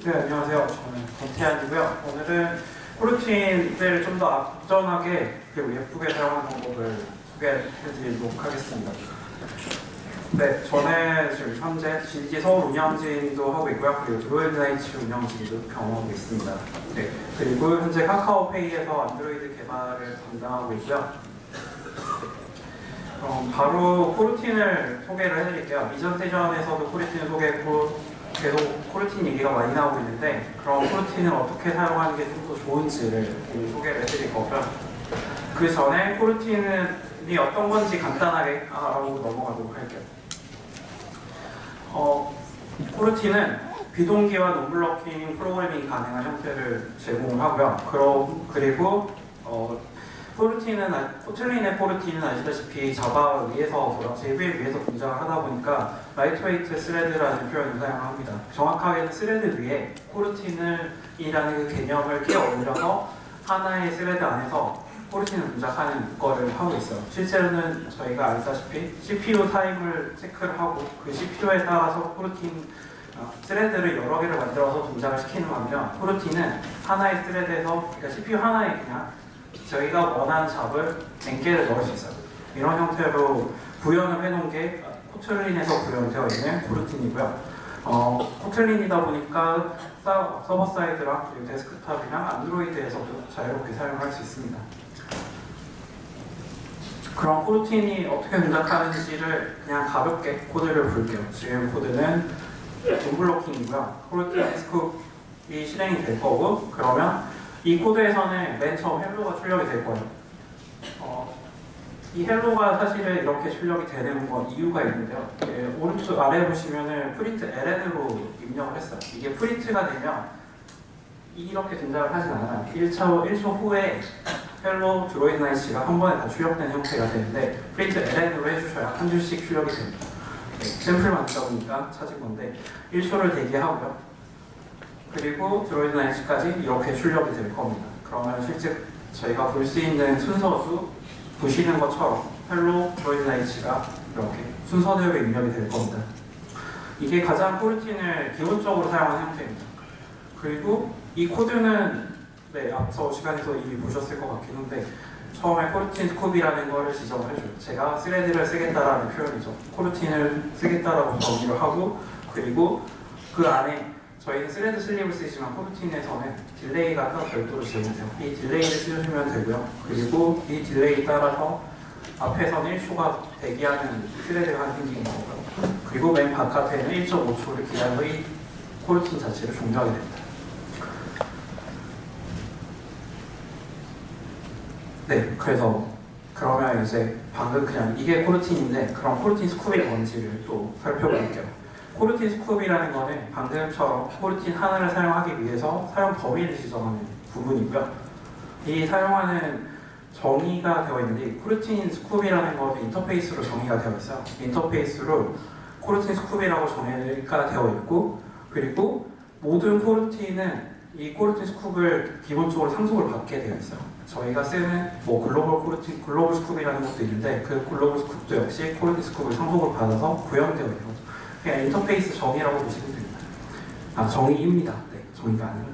네, 안녕하세요. 저는 권태환이고요. 오늘은 코르틴을 좀 더 안전하게 그리고 예쁘게 사용하는 방법을 소개해드리도록 하겠습니다. 네, 저는 지금 현재 GDT 서울 운영진도 하고 있고요. 그리고 드로이드나이츠 운영진도 경험하고 있습니다. 네, 그리고 현재 카카오페이에서 안드로이드 개발을 담당하고 있고요. 바로 코르틴을 소개를 해드릴게요. 이전 세션에서도 코르틴을 소개했고 계속 코르틴 얘기가 많이 나오고 있는데 그럼 코르틴을 어떻게 사용하는 게 좀 더 좋은지를 소개를 해드릴 거고요. 그 전에 코르틴이 어떤 건지 간단하게 알아보고 넘어가도록 할게요. 코르틴은 비동기화 논블로킹 프로그래밍이 가능한 형태를 제공을 하고요. 그리고 코틀린의 코르틴은 아시다시피 자바 위에서 JVM 위에서 동작을 하다 보니까 라이트웨이트 스레드라는 표현을 사용합니다. 정확하게는 스레드 위에 코르틴이라는 그 개념을 끼워 올려서 하나의 스레드 안에서 코르틴을 동작하는 거를 하고 있어요. 실제로는 저희가 알다시피 CPU 타임을 체크를 하고 그 CPU에 따라서 코르틴 스레드를 여러 개를 만들어서 동작을 시키는 반면 코르틴은 하나의 스레드에서 그러니까 CPU 하나에 그냥 저희가 원하는 잡을 N개를 넣을 수 있어요. 이런 형태로 구현을 해놓은 게 코틀린에서 구현되어 있는 코르틴이고요. 코틀린이다 보니까 서버 사이드랑 그리고 데스크탑이랑 안드로이드에서도 자유롭게 사용할 수 있습니다. 그럼 코르틴이 어떻게 동작하는지를 그냥 가볍게 코드를 볼게요. 지금 코드는 논블로킹이고요. 코르틴 스쿱이 실행이 될 거고 그러면 이 코드에서는 맨 처음 헬로가 출력이 될 거예요. 이 헬로가 사실은 이렇게 출력이 되는 건 이유가 있는데요. 오른쪽 아래 보시면은 프린트 ln으로 입력을 했어요. 이게 프린트가 되면 이렇게 동작을 하진 않아요. 1초 후에 헬로 드로이드나이츠가 한 번에 다 출력된 형태가 되는데 프린트 ln으로 해주셔야 한 줄씩 출력이 됩니다. 샘플 만들다 보니까 찾은 건데 1초를 대기하고요. 그리고 드로이드나이츠까지 이렇게 출력이 될 겁니다. 그러면 실제 저희가 볼 수 있는 순서도 보시는 것처럼 헬로 드로이드나이츠가 이렇게 순서대로 입력이 될 겁니다. 이게 가장 코르틴을 기본적으로 사용하는 형태입니다. 그리고 이 코드는 앞서 시간에서 이미 보셨을 것 같긴 한데 처음에 코르틴 스쿱이라는 거를 지정을 해줘요. 제가 스레드를 쓰겠다라는 표현이죠. 코르틴을 쓰겠다라고 정의를 하고 그리고 그 안에 저희는 스레드 슬립을 쓰지만 코르틴에서는 딜레이가 따로 별도로 제공돼요. 이 딜레이를 쓰시면 되고요. 그리고 이 딜레이 따라서 앞에서는 1초가 대기하는 스레드가 생기는 거고요. 그리고 맨 바깥에는 1.5초를 기다려서 이 코르틴 자체를 종료하게 됩니다. 네, 그래서 그러면 이제 방금 그냥 이게 코르틴인데 그럼 코르틴 스쿱이 뭔지를 또 살펴볼게요. 코르틴 스쿱이라는 거는 방금처럼 코르틴 하나를 사용하기 위해서 사용 범위를 지정하는 부분이고요. 이 사용하는 정의가 되어 있는데 코르틴 스쿱이라는 것도 인터페이스로 정의가 되어 있어요. 인터페이스로 코르틴 스쿱이라고 정의가 되어 있고 그리고 모든 코르틴은 이 코르틴 스쿱을 기본적으로 상속을 받게 되어 있어요. 저희가 쓰는 글로벌 스쿱이라는 것도 있는데 그 글로벌 스쿱도 역시 코르틴 스쿱을 상속을 받아서 구현되어 있는 거죠. 그냥 인터페이스 정의라고 보시면 됩니다. 정의입니다. 네, 정의가 아니라.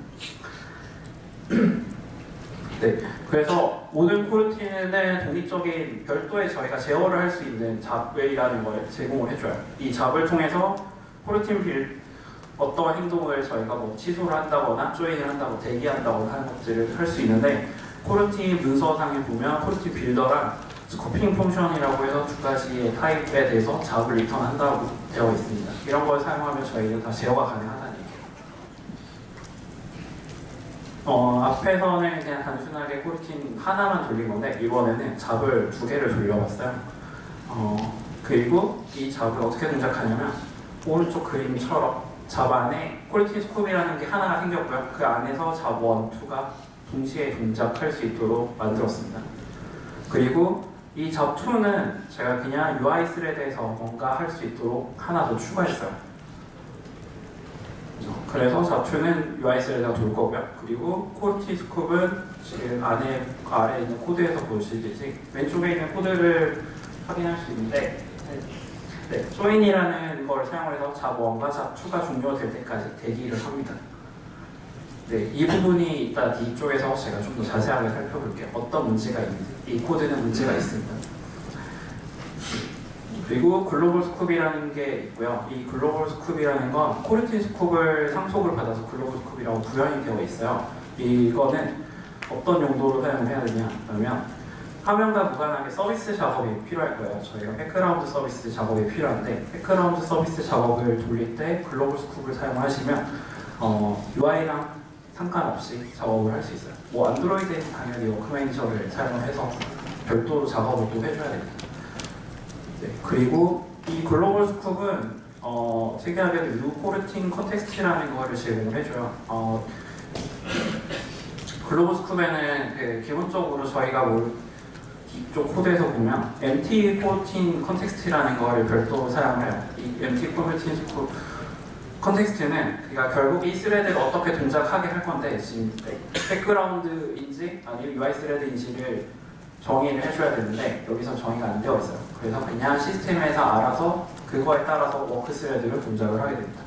네, 그래서 모든 코르틴은 독립적인 별도의 저희가 제어를 할 수 있는 잡웨이라는 걸 제공을 해줘요. 이 잡을 통해서 코르틴 어떤 행동을 저희가 취소를 한다거나 조인을 한다거나 대기한다거나 하는 것들을 할 수 있는데 코르틴 문서상에 보면 코르틴 빌더랑 스코핑 펑션이라고 해서 두 가지의 타입에 대해서 잡을 리턴한다고 되어 있습니다. 이런 걸 사용하면 저희는 다 제어가 가능하다는 얘기예요. 앞에서는 그냥 단순하게 코르틴 하나만 돌린 건데 이번에는 잡을 두 개를 돌려봤어요. 그리고 이 잡을 어떻게 동작하냐면 오른쪽 그림처럼 잡 안에 코르틴 스쿱이라는 게 하나가 생겼고요. 그 안에서 잡 1, 2가 동시에 동작할 수 있도록 만들었습니다. 그리고 이 잡2는 제가 그냥 UI 스레드에서 뭔가 할 수 있도록 하나 더 추가했어요. 그래서 잡2는 UI 스레드가 돌 거고요. 그리고 코르틴 스쿱은 지금 아래 있는 코드에서 보시듯이 왼쪽에 있는 코드를 확인할 수 있는데 join이라는 걸 사용해서 잡1과 잡2가 종료될 때까지 대기를 합니다. 네, 이 부분이 이따 뒤쪽에서 제가 좀 더 자세하게 살펴볼게요. 어떤 문제가 있는지, 이 코드는 문제가 있습니다. 그리고 글로벌 스쿱이라는 게 있고요. 이 글로벌 스쿱이라는 건 코르틴 스쿱을 상속을 받아서 글로벌 스쿱이라고 구현이 되어 있어요. 이거는 어떤 용도로 사용을 해야 되냐 그러면 화면과 무관하게 서비스 작업이 필요할 거예요. 저희가 백그라운드 서비스 작업이 필요한데 백그라운드 서비스 작업을 돌릴 때 글로벌 스쿱을 사용하시면 UI랑 상관없이 작업을 할 수 있어요. 뭐 안드로이드에는 당연히 워크매니저를 사용해서 별도로 작업을 또 해줘야 됩니다. 네, 그리고 이 글로벌 스쿱은 특이하게도 유코르틴 컨텍스트라는 거를 제공을 해줘요. 글로벌 스쿱에는 기본적으로 저희가 이쪽 코드에서 보면 MT 코르틴 컨텍스트라는 거를 별도로 사용을 해요. 이 MT 코르틴 스쿱 컨텍스트는 그러니까 결국 이 스레드를 어떻게 동작하게 할 건데 지금 백그라운드인지 아니면 UI 스레드인지를 정의를 해줘야 되는데 여기서 정의가 안 되어 있어요. 그래서 그냥 시스템에서 알아서 그거에 따라서 워크 스레드를 동작을 하게 됩니다.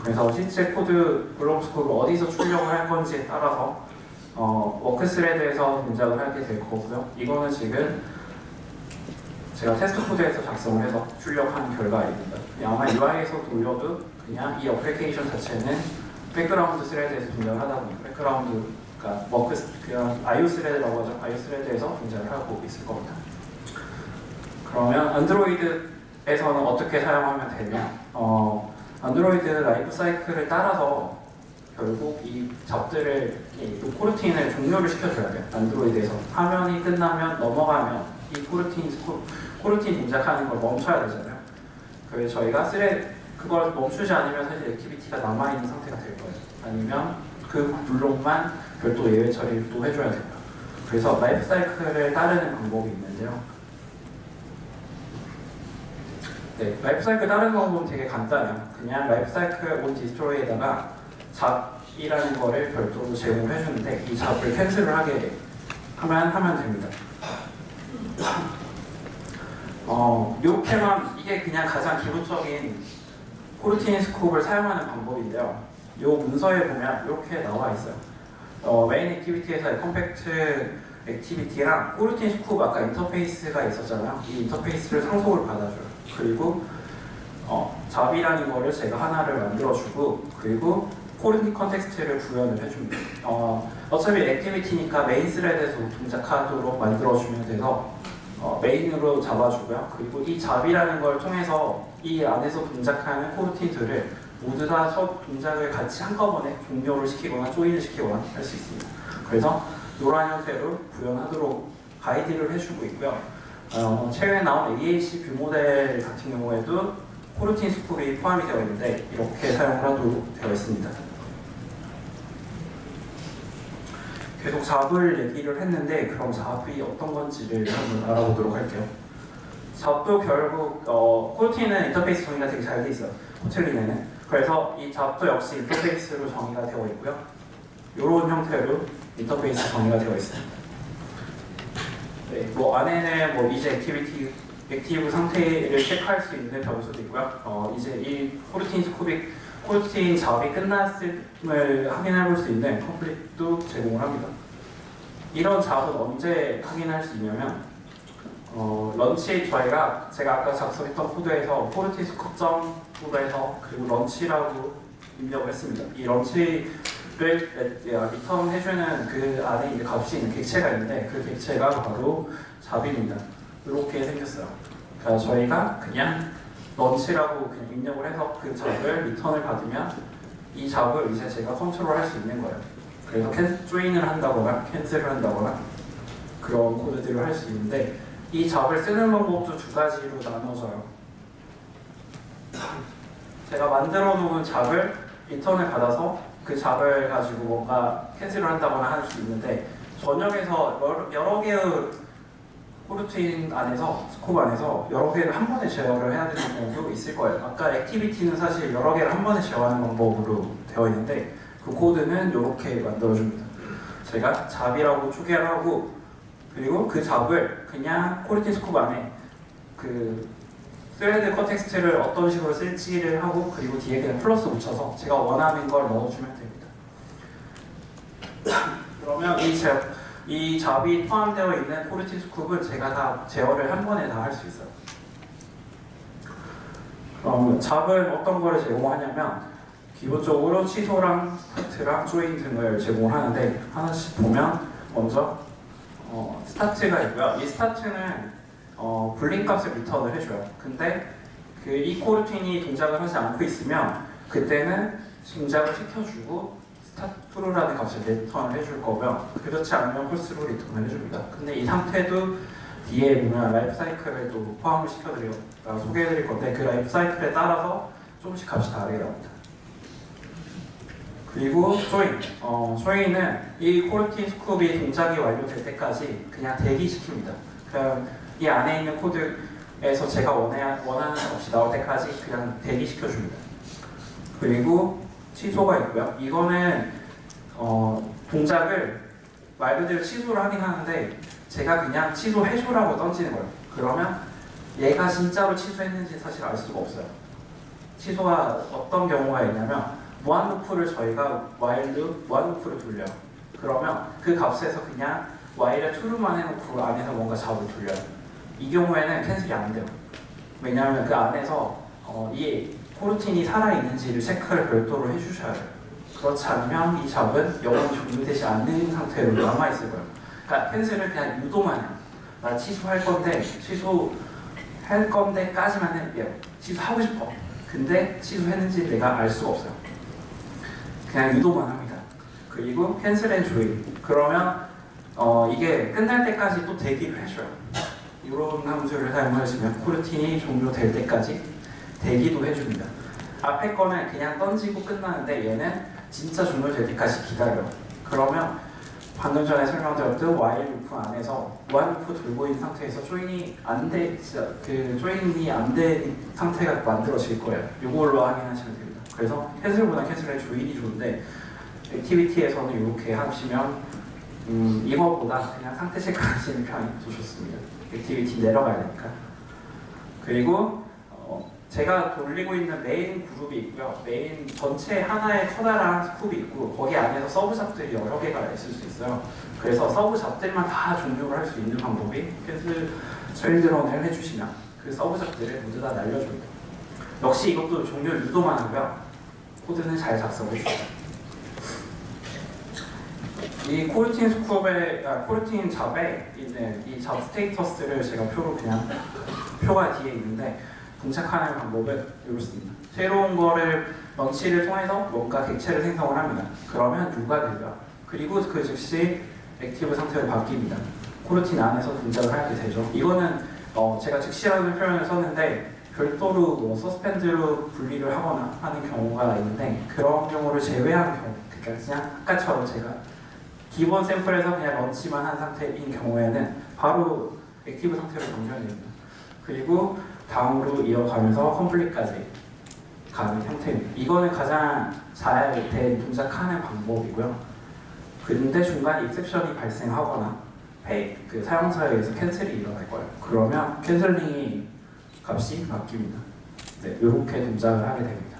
그래서 실제 코드 글로벌 스쿱을 어디서 출력을 할 건지에 따라서 워크 스레드에서 동작을 하게 될 거고요. 이거는 지금 제가 테스트 코드에서 작성을 해서 출력한 결과입니다. 아마 UI에서 돌려도 그냥 이 어플리케이션 자체는 백그라운드 스레드에서 동작을 하다 보니까 백그라운드가 그냥 IO 스레드라고 하죠. IO 스레드에서 동작을 하고 있을 겁니다. 그러면 안드로이드에서는 어떻게 사용하면 되냐? 안드로이드 라이프 사이클을 따라서 결국 이 잡들을 이 코르틴을 종료를 시켜줘야 돼요. 안드로이드에서 화면이 끝나면 넘어가면 이 코르틴 동작하는 걸 멈춰야 되잖아요. 그래서 저희가 그걸 멈추지 않으면 사실 액티비티가 남아있는 상태가 될 거예요. 아니면 그 블록만 별도 예외 처리를 또 해줘야 됩니다. 그래서 라이프 사이클을 따르는 방법이 있는데요. 네, 라이프 사이클 따르는 방법은 되게 간단해요. 그냥 라이프 사이클 온 디스트로이에다가 잡이라는 거를 별도로 제공을 해주는데 이 잡을 캔슬을 하게 하면 됩니다. 이렇게만 이게 그냥 가장 기본적인 코르틴 스쿱을 사용하는 방법인데요. 이 문서에 보면 이렇게 나와 있어요. 메인 액티비티에서의 컴팩트 액티비티랑 코르틴 스쿱 아까 인터페이스가 있었잖아요. 이 인터페이스를 상속을 받아줘요. 그리고 잡이라는 거를 제가 하나를 만들어주고 그리고 코르틴 컨텍스트를 구현을 해줍니다. 어차피 액티비티니까 메인 스레드에서 동작하도록 만들어주면 돼서 메인으로 잡아주고요. 그리고 이 잡이라는 걸 통해서 이 안에서 동작하는 코르틴들을 모두 다 동작을 같이 한꺼번에 종료를 시키거나 조인을 시키거나 할 수 있습니다. 그래서 이러한 형태로 구현하도록 가이드를 해주고 있고요. 최근에 나온 AAC 뷰 모델 같은 경우에도 코르틴 스쿱이 포함이 되어 있는데 이렇게 사용을 하도록 되어 있습니다. 계속 잡을 얘기를 했는데 그럼 잡이 어떤 건지를 한번 알아보도록 할게요. 잡도 결국 코르틴은 인터페이스 정의가 되게 잘 돼 있어요. 코틀린에는. 그래서 이 잡도 역시 인터페이스로 정의가 되어 있고요. 이런 형태로 인터페이스 정의가 되어 있습니다. 네, 뭐 안에는 뭐 이제 액티브 상태를 체크할 수 있는 변수도 있고요. 이제 이 코르틴 잡이 끝났음을 확인해 볼 수 있는 컴플릿도 제공을 합니다. 이런 잡은 언제 확인할 수 있냐면 런치 제가 아까 작성했던 코드에서 코르틴 스쿱.으로 해서 그리고 런치라고 입력을 했습니다. 이 런치를 리턴해주는 그 안에 이제 값이 있는 객체가 있는데 그 객체가 바로 잡입니다. 이렇게 생겼어요. 그러니까 저희가 그냥 런치라고 그냥 입력을 해서 그 잡을 리턴을 받으면 이 잡을 이제 제가 컨트롤할 수 있는 거예요. 그래서 조인을 한다거나 캔슬을 한다거나 그런 코드들을 할 수 있는데 이 잡을 쓰는 방법도 두 가지로 나눠져요. 제가 만들어 놓은 잡을 리턴을 받아서 그 잡을 가지고 뭔가 캔슬을 한다거나 할 수 있는데 전역에서 여러 개의 코르틴 안에서, 스콥 안에서 여러 개를 한 번에 제어를 해야 되는 경우도 있을 거예요. 아까 액티비티는 사실 여러 개를 한 번에 제어하는 방법으로 되어 있는데 그 코드는 이렇게 만들어줍니다. 제가 잡이라고 초기화를 하고 그리고 그 잡을 그냥 코르틴 스콥 안에 그 스레드 컨텍스트를 어떤 식으로 쓸지를 하고 그리고 뒤에 그냥 플러스 붙여서 제가 원하는 걸 넣어주면 됩니다. 그러면 이 잡이 포함되어 있는 코르틴 스쿱은 제가 다 제어를 한 번에 다 할 수 있어요. 잡은 어떤 거를 제공하냐면 기본적으로 취소랑 스타트랑 조인 등을 제공하는데 하나씩 보면 먼저 스타트가 있고요. 이 스타트는 불린 값을 리턴을 해줘요. 근데 이 코르틴이 동작을 하지 않고 있으면 그때는 동작을 시켜주고 스타트루라는 값을 리턴을 해줄 거고요. 그렇지 않으면 폴스로 리턴을 해줍니다. 근데 이 상태도 뒤에 보면 라이프 사이클을 또 포함을 소개해드릴 건데 그 라이프 사이클에 따라서 조금씩 값이 다르게 나옵니다. 그리고 조인은 이 코르틴 스쿱이 동작이 완료될 때까지 그냥 대기시킵니다. 그냥 이 안에 있는 코드에서 제가 원하는 값이 나올 때까지 그냥 대기시켜줍니다. 그리고 취소가 있고요. 이거는 동작을 말 그대로 취소를 하긴 하는데 제가 그냥 취소해줘라고 던지는 거예요. 그러면 얘가 진짜로 취소했는지 사실 알 수가 없어요. 취소가 어떤 경우가 있냐면 무한 루프를 저희가 while loop, 무한 루프를 돌려요. 그러면 그 값에서 그냥 while에 true만 해놓고 안에서 뭔가 잡을 돌려요. 이 경우에는 캔슬이 안 돼요. 왜냐하면 그 안에서 이 코르틴이 살아있는지를 체크를 별도로 해주셔야 돼요. 그렇지 않으면 이 잡은 영원히 종료되지 않는 상태로 남아있을 거예요. 그러니까 캔슬을 그냥 유도만 해요. 나 취소할 건데까지만 해요. 취소하고 싶어. 근데 취소했는지 내가 알 수가 없어요. 그냥 유도만 합니다. 그리고 캔슬 앤 조인. 그러면 이게 끝날 때까지 또 대기를 해줘요. 이런 함수를 사용하시면 코르틴이 종료될 때까지 대기도 해줍니다. 앞에 거는 그냥 던지고 끝나는데 얘는 진짜 종료될 때까지 기다려요. 그러면 방금 전에 설명드렸던 while 루프 안에서 무한 루프 돌고 있는 상태에서 조인이 안 된 상태가 만들어질 거예요. 이걸로 확인하시면 됩니다. 그래서 캔슬보다 캔슬의 조인이 좋은데 액티비티에서는 이렇게 하시면 이거보다 그냥 상태 체크하시는 편이 더 좋습니다. 액티비티 내려가야 되니까. 그리고 제가 돌리고 있는 메인 그룹이 있고요. 메인 전체 하나의 커다란 스쿱이 있고 거기 안에서 서브 잡들이 여러 개가 있을 수 있어요. 그래서 서브 잡들만 다 종료를 할 수 있는 방법이 캔슬 쉘드런을 해주시면 그 서브 잡들을 모두 다 날려줍니다. 역시 이것도 종료 유도만 하고요. 코드는 잘 작성을 해주세요. 이 코르틴 코르틴 잡에 있는 이 잡 스테이터스를 제가 표가 뒤에 있는데 동작하는 방법은 이렇습니다. 새로운 거를 런치를 통해서 뭔가 객체를 생성을 합니다. 그러면 U가 되고요. 그리고 그 즉시 액티브 상태로 바뀝니다. 코르틴 안에서 동작을 하게 되죠. 이거는 제가 즉시라는 표현을 썼는데 별도로 서스펜드로 분리를 하거나 하는 경우가 있는데 그런 경우를 제외한 경우, 그러니까 그냥 아까처럼 제가 기본 샘플에서 그냥 런치만 한 상태인 경우에는 바로 액티브 상태로 변경됩니다. 그리고 다음으로 이어가면서 컴플릿까지 가는 형태입니다. 이거는 가장 잘 된 동작하는 방법이고요. 그런데 중간에 익셉션이 발생하거나 그 사용자에 의해서 캔슬이 일어날 거예요. 그러면 캔슬링이 값이 바뀝니다. 네, 이렇게 동작을 하게 됩니다.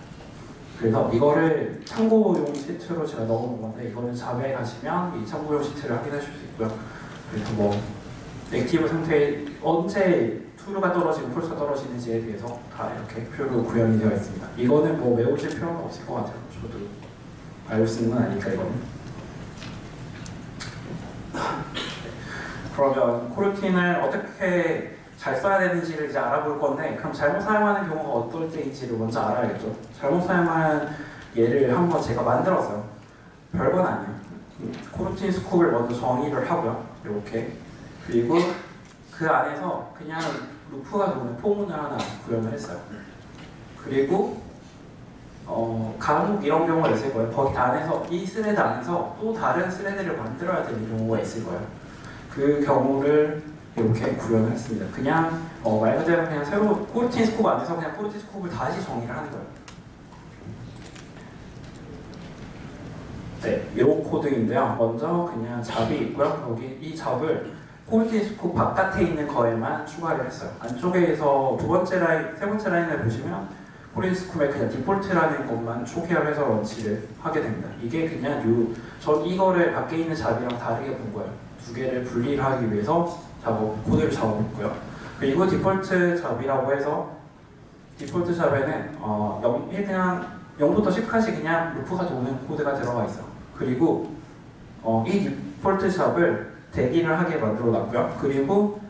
그래서 이거를 참고용 시트로 제가 넣어놓은 건데 이거는 잡에 가시면 이 참고용 시트를 확인하실 수 있고요. 그래서 뭐 액티브 상태에 언제 true가 떨어지고 false가 떨어지는지에 대해서 다 이렇게 표로 구현이 되어 있습니다. 이거는 뭐 외우실 필요는 없을 것 같아요. 저도 알고 쓰는 건 아니니까 이거는. 그러면 코르틴을 어떻게 잘 써야 되는지를 이제 알아볼 건데 그럼 잘못 사용하는 경우가 어떨 때인지를 먼저 알아야겠죠. 잘못 사용하는 예를 한번 제가 만들었어요. 별건 아니에요. 코르틴 스쿱을 먼저 정의를 하고요. 이렇게. 그리고 그 안에서 그냥 루프가 도는 포문을 하나 구현을 했어요. 그리고 간혹 이런 경우가 있을 거예요. 거기 안에서 이 스레드 안에서 또 다른 스레드를 만들어야 되는 경우가 있을 거예요. 그 경우를 이렇게 구현을 했습니다. 그냥 말 그대로 그냥 새로 코르틴 스쿱 안에서 그냥 코르틴 스쿱을 다시 정의를 하는 거예요. 네, 이 코드인데요. 먼저 그냥 잡이 있고요. 여기 이 잡을 코르틴 스쿱 바깥에 있는 거에만 추가를 했어요. 안쪽에서 세 번째 라인을 보시면 포린스쿰에 그냥 디폴트라는 것만 초기화해서 런치를 하게 됩니다. 이게 그냥 전 이거를 밖에 있는 잡이랑 다르게 본 거예요. 두 개를 분리를 하기 위해서 코드를 작업했고요. 그리고 디폴트 잡이라고 해서 디폴트 잡에는 그냥 0부터 10까지 그냥 루프가 도는 코드가 들어가 있어요. 그리고 이 디폴트 잡을 대기를 하게 만들어 놨고요. 그리고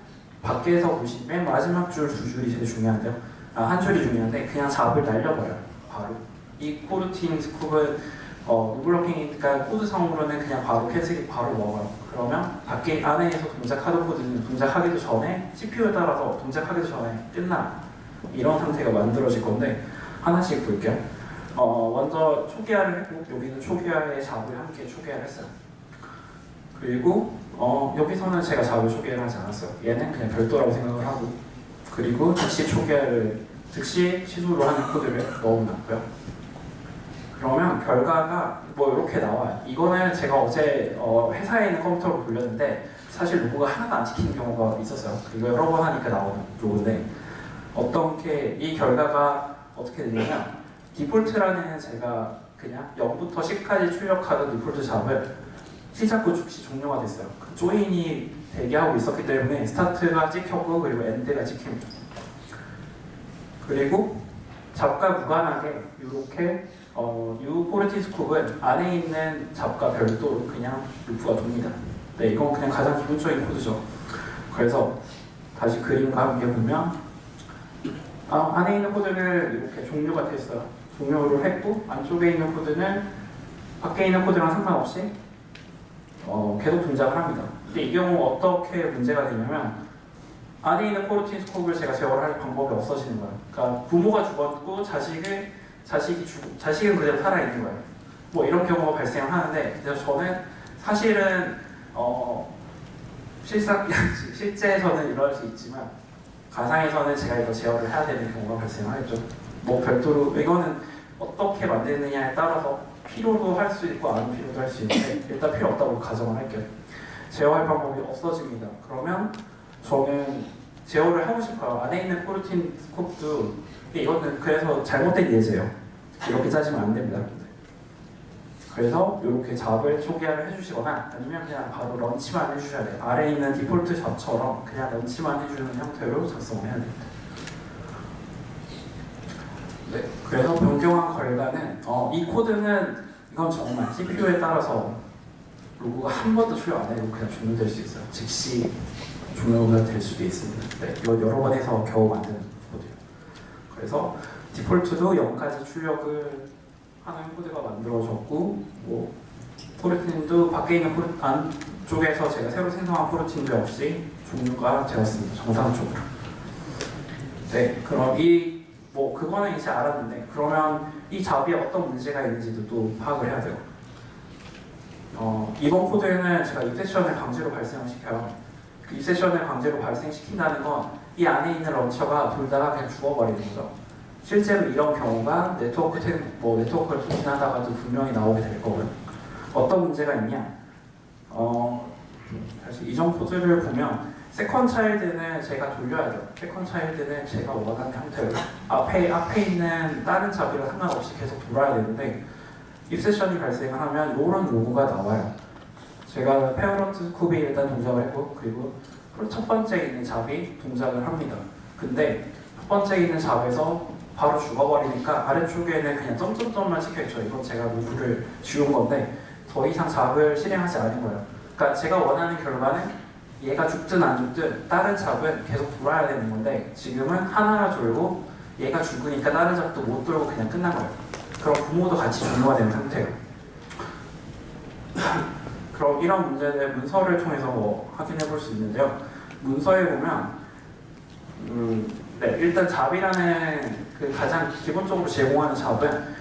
밖에서 보시면 맨 마지막 줄 두 줄이 제일 중요한데요. 한 줄이 중요한데 그냥 잡을 날려버려요. 바로 이 코르틴 스쿱은 루블럭킹이니까 코드상으로는 그냥 바로 캐슬이 바로 먹어요. 그러면 안에서 동작하던 코드는 동작하기도 전에 CPU에 따라서 동작하기도 전에 끝나 이런 상태가 만들어질 건데 하나씩 볼게요. 먼저 초기화를 했고 여기는 초기화의 잡을 함께 초기화를 했어요. 그리고 여기서는 제가 잡을 초기화를 하지 않았어요. 얘는 그냥 별도라고 생각을 하고 그리고 즉시 시도로 하는 코드를 넣어놨고요. 그러면 결과가 이렇게 나와요. 이거는 제가 어제 회사에 있는 컴퓨터로 돌렸는데 사실 로고가 하나도 안 찍히는 경우가 있었어요. 이거 여러 번 하니까 나오는 로고인데 이 결과가 어떻게 되냐면 디폴트라는 제가 그냥 0부터 10까지 출력하던 디폴트 잡을 시작과 즉시 종료가 됐어요. 그 조인이 대기하고 있었기 때문에 스타트가 찍혔고 그리고 엔드가 찍힙니다. 그리고 잡과 무관하게 이렇게 포르티스쿱은 안에 있는 잡과 별도로 그냥 루프가 돕니다. 네, 이건 그냥 가장 기본적인 코드죠. 그래서 다시 그림과 함께 보면 안에 있는 코드는 이렇게 종료가 됐어요. 종료를 했고 안쪽에 있는 코드는 밖에 있는 코드랑 상관없이 계속 동작을 합니다. 근데 이 경우 어떻게 문제가 되냐면 안에 있는 포르티스쿱을 제가 제어를 할 방법이 없어지는 거예요. 그러니까 부모가 죽었고 자식은 그대로 살아있는 거예요. 뭐 이런 경우가 발생하는데 그래서 저는 사실은 실제에서는 이럴 수 있지만 가상에서는 제가 이거 제어를 해야 되는 경우가 발생하겠죠. 뭐 별도로 이거는 어떻게 만드느냐에 따라서 필요도 할 수 있고 안 필요도 할 수 있는데 일단 필요 없다고 가정을 할게요. 제어할 방법이 없어집니다. 그러면 저는 제어를 하고 싶어요. 안에 있는 포르틴 스콥도 이거는 그래서 잘못된 예제예요. 이렇게 짜지면 안 됩니다. 그래서 이렇게 잡을 초기화를 해주시거나 아니면 그냥 바로 런치만 해주셔야 돼요. 아래에 있는 디폴트 잡처럼 그냥 런치만 해주는 형태로 작성을 해야 됩니다. 네, 그래서 변경한 결과는 이 코드는 이건 정말 CPU에 따라서 로고가 한 번도 출력 안 해도 그냥 종료될 수 있어요. 즉시 종료가 될 수도 있습니다. 네, 이거 여러 번 해서 겨우 만드는 코드예요. 그래서 디폴트도 0까지 출력을 하는 코드가 만들어졌고 포르틴도 밖에 있는 안쪽에서 제가 새로 생성한 포르틴도 역시 종료가 되었습니다. 정상적으로. 네, 그럼 그거는 이제 알았는데 그러면 이 잡이 어떤 문제가 있는지도 또 파악을 해야 돼요. 이번 코드에는 제가 입세션을 강제로 발생을 시켜요. 그 입세션을 강제로 발생시킨다는 건 이 안에 있는 런처가 돌다가 그냥 죽어버리는 거죠. 실제로 이런 경우가 네트워크를 통신하다가도 분명히 나오게 될 거고요. 어떤 문제가 있냐? 사실 이전 코드를 보면 세컨 차일드는 제가 돌려야 돼요. 세컨 차일드는 제가 원하는 형태로 앞에 있는 다른 잡이랑 상관없이 계속 돌아야 되는데 입세션이 발생을 하면 이런 로고가 나와요. 제가 페어런트 스쿱이 일단 동작을 했고 그리고 첫 번째 있는 잡이 동작을 합니다. 근데 첫 번째 있는 잡에서 바로 죽어버리니까 아래쪽에는 그냥 점점점만 찍혀있죠. 이건 제가 로그를 지운 건데 더 이상 잡을 실행하지 않은 거예요. 그러니까 제가 원하는 결과는 얘가 죽든 안 죽든 다른 잡은 계속 돌아야 되는 건데 지금은 하나를 돌고 얘가 죽으니까 다른 잡도 못 돌고 그냥 끝난 거예요. 그럼 부모도 같이 종료가 된 상태예요. 그럼 이런 문제를 문서를 통해서 확인해 볼 수 있는데요. 문서에 보면 일단 잡이라는 그 가장 기본적으로 제공하는 잡은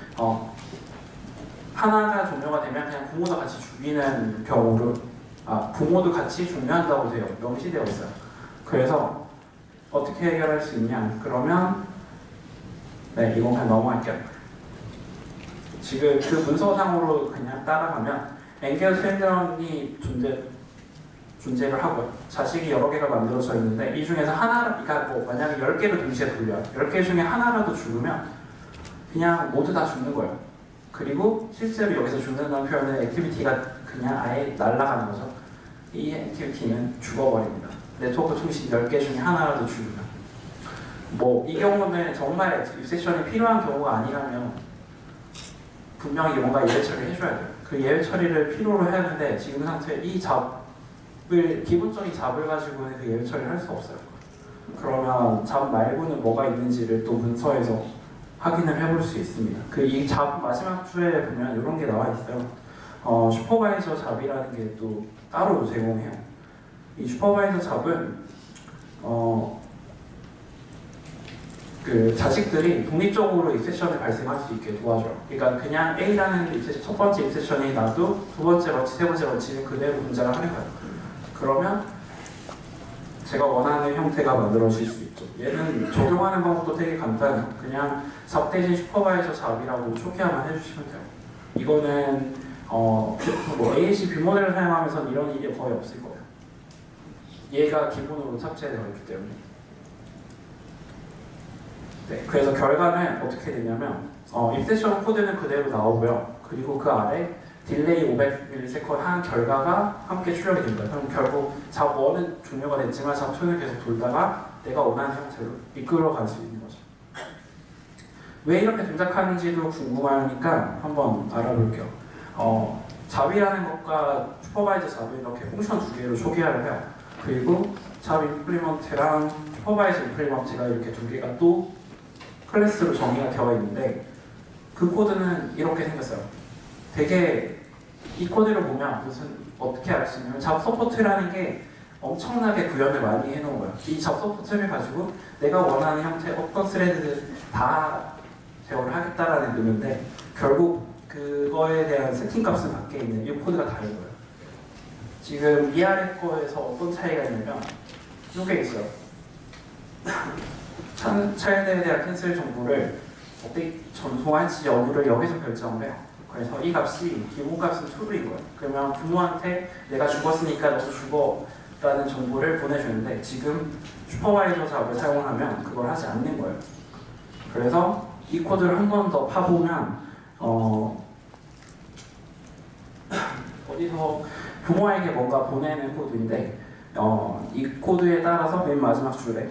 하나가 종료가 되면 그냥 부모도 같이 죽이는 경우로 부모도 같이 종료한다고 돼요. 명시되어 있어요. 그래서 어떻게 해결할 수 있냐? 그러면 이건 그냥 넘어갈게요. 지금 그 문서상으로 그냥 따라가면 앵겔 셀전이 존재를 하고요. 자식이 여러 개가 만들어져 있는데 이 중에서 하나, 그러니까 만약에 10개를 동시에 돌려요. 10개 중에 하나라도 죽으면 그냥 모두 다 죽는 거예요. 그리고 실제로 여기서 죽는다는 표현은 액티비티가 그냥 아예 날아가는 거죠. 이 액티비티는 죽어버립니다. 네트워크 통신 10개 중에 하나라도 죽으면. 뭐 이 경우는 정말 입세션이 필요한 경우가 아니라면 분명히 뭔가 예외 처리를 해줘야 돼요. 그 예외 처리를 필요로 해야 하는데 지금 상태에 이 잡을 기본적인 잡을 가지고는 그 예외 처리를 할 수 없어요. 그러면 잡 말고는 뭐가 있는지를 또 문서에서 확인을 해볼 수 있습니다. 그 이 잡 마지막 줄에 보면 이런 게 나와 있어요. 슈퍼바이저 잡이라는 게 또 따로 제공해요. 이 슈퍼바이저 잡은 그 자식들이 독립적으로 입세션을 발생할 수 있게 도와줘요. 그러니까 그냥 A라는 입세션, 첫 번째 입세션이 나도 두 번째 러치, 세 번째 러치는 그대로 분자를 하는 거예요. 그러면 제가 원하는 형태가 만들어질 수 있죠. 얘는 적용하는 방법도 되게 간단해요. 그냥 잡 대신 슈퍼바이저 잡이라고 초기화만 해주시면 돼요. 이거는 뭐 AAC 뷰모델을 사용하면서 이런 일이 거의 없을 거예요. 얘가 기본으로 탑재되어 있기 때문에. 네, 그래서 결과는 어떻게 되냐면 입세션 코드는 그대로 나오고요. 그리고 그 아래 딜레이 500ms 한 결과가 함께 출력이 됩니다. 그럼 결국 잡 1은 종료가 됐지만 잡 2는 계속 돌다가 내가 원하는 형태로 이끌어갈 수 있는 거죠. 왜 이렇게 동작하는지도 궁금하니까 한번 알아볼게요. 잡이라는 것과 슈퍼바이저 잡을 이렇게 펑션 두 개로 초기화를 해요. 그리고 잡 임플리먼트랑 슈퍼바이저 임플리먼트가 이렇게 두 개가 또 클래스로 정의가 되어 있는데 그 코드는 이렇게 생겼어요. 되게 이 코드를 보면 무슨 어떻게 알 수 있냐면 잡 서포트라는 게 엄청나게 구현을 많이 해놓은 거예요. 이 잡 서포트를 가지고 내가 원하는 형태 어떤 스레드들 다 제어를 하겠다라는 의미인데 결국 그거에 대한 세팅 값은 밖에 있는 이 코드가 다른 거예요. 지금 위아래 거에서 어떤 차이가 있냐면 이게 있어요. 차일드에 대한 캔슬 정보를 어떻게 전송할지 여부를 여기서 결정을 해요. 그래서 이 값이 기본 값은 true인 거예요. 그러면 부모한테 내가 죽었으니까 너도 죽어 라는 정보를 보내주는데 지금 슈퍼바이저 잡을 사용하면 그걸 하지 않는 거예요. 그래서 이 코드를 한 번 더 파보면 어디서 부모에게 뭔가 보내는 코드인데 이 코드에 따라서 맨 마지막 줄에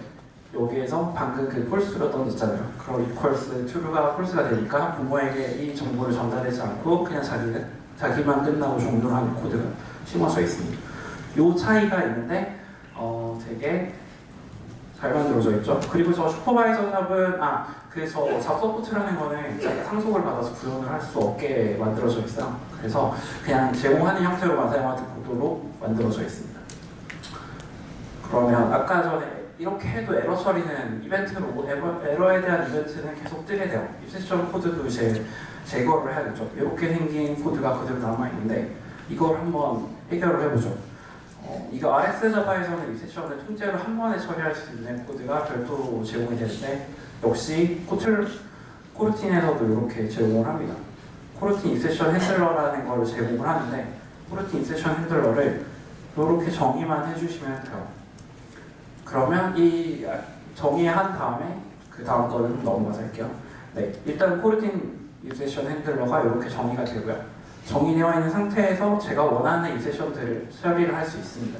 여기에서 방금 그 폴스로 던졌잖아요. 그럼 equals true가 폴스가 되니까 부모에게 이 정보를 전달하지 않고 그냥 자기만 끝나고 종료를 하는 코드가 심어져 있습니다. 요 차이가 있는데 되게 잘 만들어져 있죠. 그리고 저 슈퍼바이저 잡은 그래서 잡 서포트라는 거는 자기가 상속을 받아서 구현을 할 수 없게 만들어져 있어요. 그래서 그냥 제공하는 형태로만 사용하도록 만들어져 있습니다. 그러면 아까 전에 이렇게 해도 에러 처리는 이벤트로 에러에 대한 이벤트는 계속 뜨게 돼요. 입세션 코드도 이제 제거를 해야겠죠. 이렇게 생긴 코드가 그대로 남아있는데 이걸 한번 해결을 해보죠. 이거 RX 자바에서는 입세션을 통째로 한 번에 처리할 수 있는 코드가 별도로 제공이 되는데 역시 코르틴에서도 이렇게 제공을 합니다. 코르틴 입세션 핸들러라는 걸 제공을 하는데 코르틴 입세션 핸들러를 이렇게 정의만 해주시면 돼요. 그러면 이 정의한 다음에 그 다음 거는 넘어가서 할게요. 네, 일단 코르틴 입세션 핸들러가 이렇게 정의가 되고요. 정의되어 있는 상태에서 제가 원하는 입세션들을 처리를 할 수 있습니다.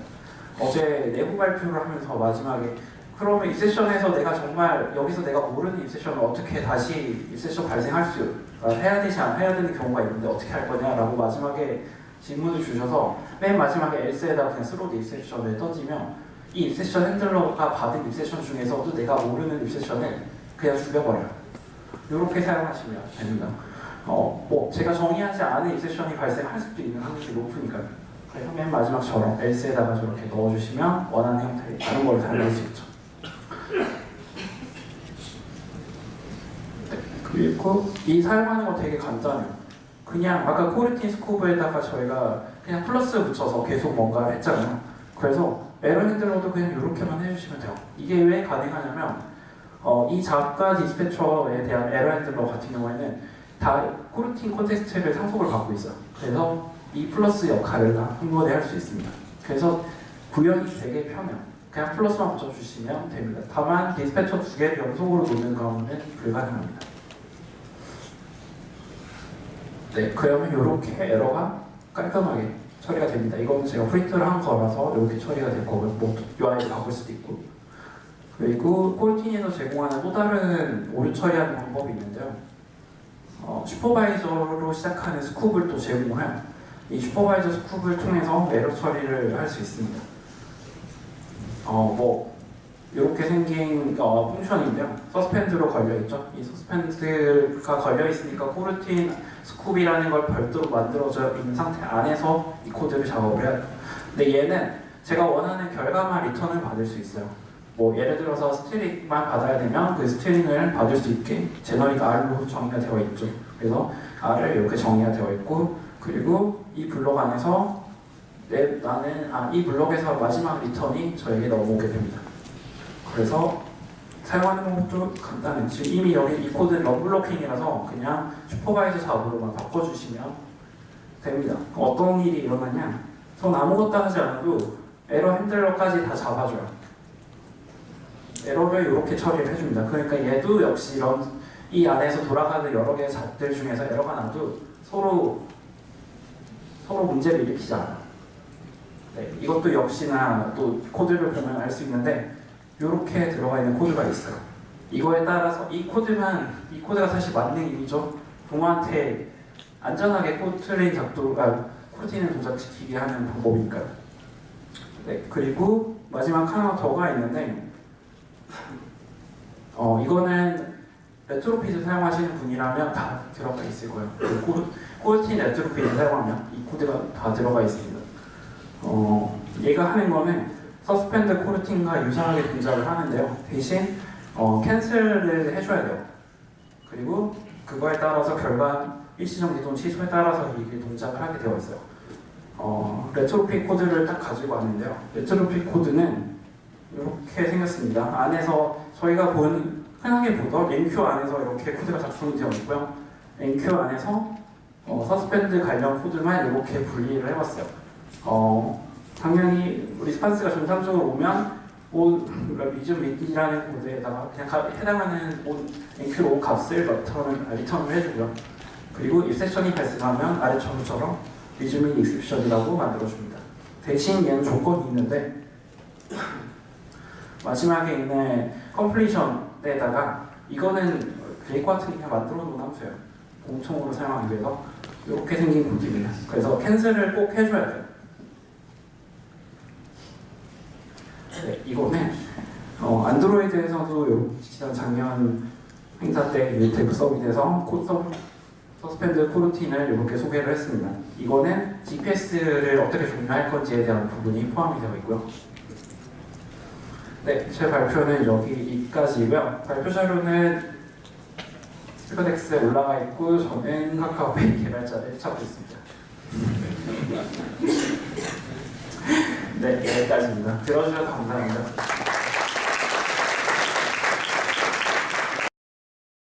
어제 내부 발표를 하면서 마지막에 그러면 입세션에서 내가 정말 여기서 내가 모르는 입세션을 어떻게 다시 입세션 발생할 수 해야 되는 경우가 있는데 어떻게 할 거냐라고 마지막에 질문을 주셔서 맨 마지막에 else에다가 그냥 스로드 입세션을 던지면 이 입세션 핸들러가 받은 입세션 중에서도 내가 모르는 입세션을 그냥 죽여버려요. 이렇게 사용하시면 됩니다. 뭐 제가 정의하지 않은 입세션이 발생할 수도 있는 확률이 높으니까요. 그래서 맨 마지막처럼 else에다가 저렇게 넣어주시면 원하는 형태의 다른 걸 사용할 수 있죠. 그리고 이 사용하는 거 되게 간단해요. 그냥 아까 코르틴 스코브에다가 저희가 그냥 플러스 붙여서 계속 뭔가 했잖아요. 그래서 에러 핸들러도 그냥 이렇게만 해주시면 돼요. 이게 왜 가능하냐면 이 잡과 디스패처에 대한 에러 핸들러 같은 경우에는 다 코르틴 콘텍스트를 상속을 갖고 있어요. 그래서 이 플러스 역할을 다 한 번에 할 수 있습니다. 그래서 구현이 되게 편해요. 그냥 플러스만 붙여주시면 됩니다. 다만 디스패처 두 개를 연속으로 놓는 경우는 불가능합니다. 네, 그러면 이렇게 에러가 깔끔하게 처리가 됩니다. 이건 제가 프린트를 한 거라서 이렇게 처리가 될 거고요. 뭐 UI를 바꿀 수도 있고. 그리고 콜틴에서 제공하는 또 다른 오류 처리하는 방법이 있는데요. 슈퍼바이저로 시작하는 스쿱을 또 제공해요. 이 슈퍼바이저 스쿱을 통해서 에러 처리를 할 수 있습니다. 뭐 이렇게 생긴 펑션인데요. 서스펜드로 걸려있죠. 이 서스펜드가 걸려있으니까 코르틴 스쿱이라는 걸 별도로 만들어져 있는 상태 안에서 이 코드를 작업을 해야 돼요. 근데 얘는 제가 원하는 결과만 리턴을 받을 수 있어요. 뭐 예를 들어서 스트링만 받아야 되면 그 스트링을 받을 수 있게 제너리가 R로 정의가 되어 있죠. 그래서 R을 이렇게 정의가 되어 있고, 그리고 이 블록 안에서 나는 이 블록에서 마지막 리턴이 저에게 넘어오게 됩니다. 그래서 사용하는 방법도 간단해요. 지금 이미 여기 이 코드는 러블로킹이라서 그냥 슈퍼바이저 잡으로만 바꿔주시면 됩니다. 어떤 일이 일어나냐? 전 아무것도 하지 않아도 에러 핸들러까지 다 잡아줘요. 에러를 이렇게 처리를 해줍니다. 그러니까 얘도 역시 이 안에서 돌아가는 여러 개의 잡들 중에서 에러가 나도 서로 문제를 일으키지 않아요. 네, 이것도 역시나 또 코드를 보면 알 수 있는데 이렇게 들어가 있는 코드가 있어요. 이거에 따라서 이 코드가 사실 만능이죠. 동호한테 안전하게 코트레인 코르틴을 동작시키게 하는 방법이니까요. 네, 그리고 마지막 하나 더가 있는데 이거는 레트로핏을 사용하시는 분이라면 다 들어가 있을 거예요. 코르틴 레트로핏을 사용하면 이 코드가 다 들어가 있습니다. 얘가 하는 거는 서스펜드 코르틴과 유사하게 동작을 하는데요. 대신 캔슬을 해줘야 돼요. 그리고 그거에 따라서 결과 일시정 기동 취소에 따라서 이게 동작을 하게 되어 있어요. 레트로핏 코드를 딱 가지고 왔는데요. 레트로핏 코드는 이렇게 생겼습니다. 안에서 저희가 흔하게 보던 NQ 안에서 이렇게 코드가 작성되어 있고요. NQ 안에서 서스펜드 관련 코드만 이렇게 분리를 해봤어요. 당연히 리스판스가 정상적으로 오면 리즘 미디라는 코드에다가 그냥 해당하는 NQ5 값을 리턴을 해주고요. 그리고 if 섹션이 발생하면 아래처럼 리즈민 익셉션이라고 만들어줍니다. 대신 얘는 조건이 있는데 마지막에 있는 컴플리션에다가 이거는 브레이크 같은 게 그냥 만들어 놓은 함수예요. 공통으로 사용하기 위해서 이렇게 생긴 코드입니다. 그래서 캔슬을 꼭 해줘야 돼요. 네, 이거는 안드로이드에서도 지난 작년 행사 때 유니테크 서밋에서 서스펜드 코르틴을 이렇게 소개를 했습니다. 이거는 GPS를 어떻게 종료할 건지에 대한 부분이 포함이 되어 있고요. 네, 제 발표는 여기까지고요. 발표 자료는 스피커덱스에 올라가 있고 저는 카카오페이 개발자를 찾고 있습니다. 네, 여기까지입니다. 들어주셔서 감사합니다.